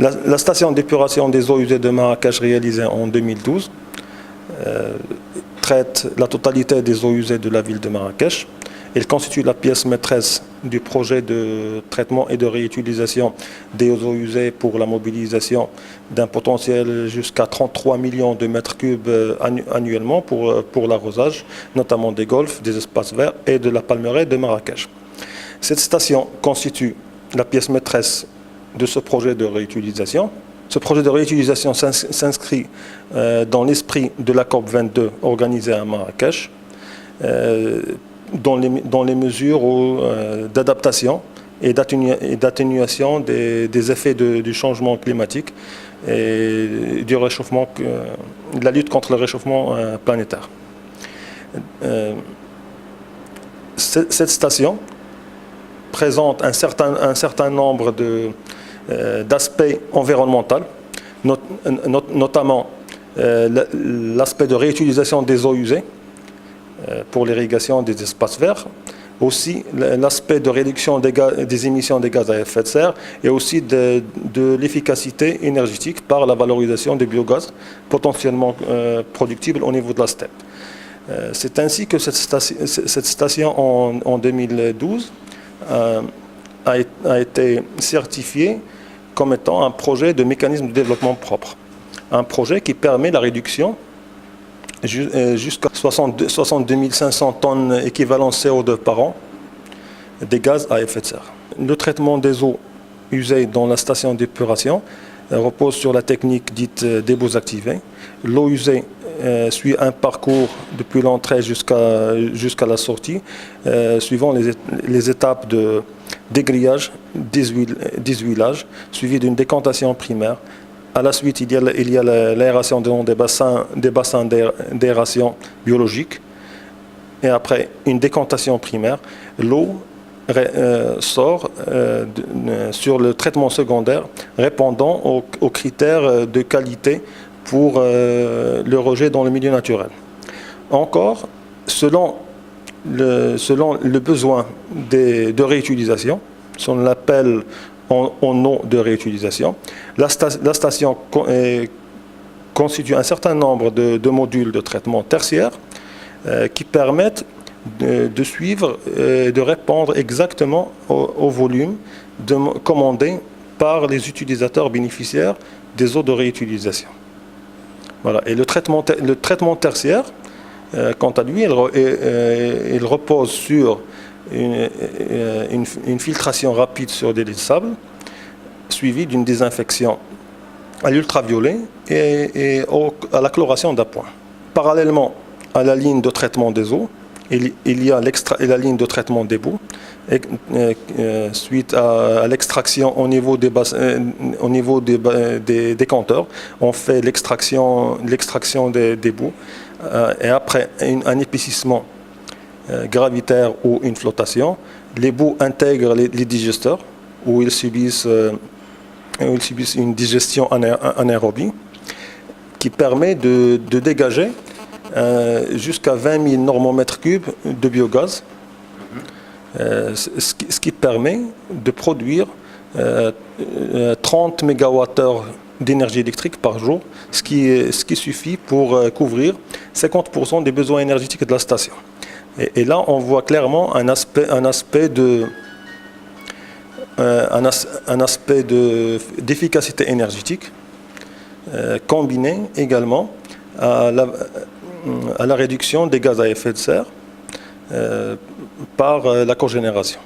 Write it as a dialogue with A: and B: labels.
A: La station d'épuration des eaux usées de Marrakech réalisée en 2012 traite la totalité des eaux usées de la ville de Marrakech. Elle constitue la pièce maîtresse du projet de traitement et de réutilisation des eaux usées pour la mobilisation d'un potentiel jusqu'à 33 millions de mètres cubes annuellement pour l'arrosage, notamment des golfs, des espaces verts et de la palmeraie de Marrakech. Cette station constitue la pièce maîtresse de ce projet de réutilisation. Ce projet de réutilisation s'inscrit dans l'esprit de la COP 22 organisée à Marrakech, dans les mesures d'adaptation et d'atténuation des effets du changement climatique et du réchauffement, de la lutte contre le réchauffement planétaire. Cette station présente un certain nombre d'aspects environnementaux, notamment l'aspect de réutilisation des eaux usées pour l'irrigation des espaces verts, aussi l'aspect de réduction des émissions de gaz à effet de serre et aussi de l'efficacité énergétique par la valorisation des biogaz potentiellement productibles au niveau de la steppe. C'est ainsi que cette station en 2012 a été certifiée comme étant un projet de mécanisme de développement propre. Un projet qui permet la réduction jusqu'à 62 500 tonnes équivalent CO2 par an des gaz à effet de serre. Le traitement des eaux usées dans la station d'épuration repose sur la technique dite débouts activés. L'eau usée suit un parcours depuis l'entrée jusqu'à la sortie, suivant les étapes de dégrillage, d'huilage, suivi d'une décantation primaire. À la suite, il y a l'aération des bassins d'aération biologique. Et après une décantation primaire, l'eau sort sur le traitement secondaire répondant aux critères de qualité pour le rejet dans le milieu naturel. Encore, selon le besoin de réutilisation, si on l'appelle en eau de réutilisation, la station constitue un certain nombre de modules de traitement tertiaire qui permettent de suivre et de répondre exactement au volume commandé par les utilisateurs bénéficiaires des eaux de réutilisation. Voilà. Et le traitement tertiaire, quant à lui, il repose sur une filtration rapide sur des lits de sable, suivie d'une désinfection à l'ultraviolet et à la chloration d'appoint. Parallèlement à la ligne de traitement des eaux, il y a la ligne de traitement des boues. Suite à l'extraction au niveau des décanteurs, on fait l'extraction des boues et après un épaississement gravitaire ou une flottation, les boues intègrent les digesteurs où ils subissent une digestion anaérobie qui permet de dégager jusqu'à 20 000 normomètres cubes de biogaz, ce qui permet de produire 30 MWh d'énergie électrique par jour, ce qui suffit pour couvrir 50% des besoins énergétiques de la station. Et là, on voit clairement un aspect d'efficacité énergétique combiné également à la réduction des gaz à effet de serre par la cogénération.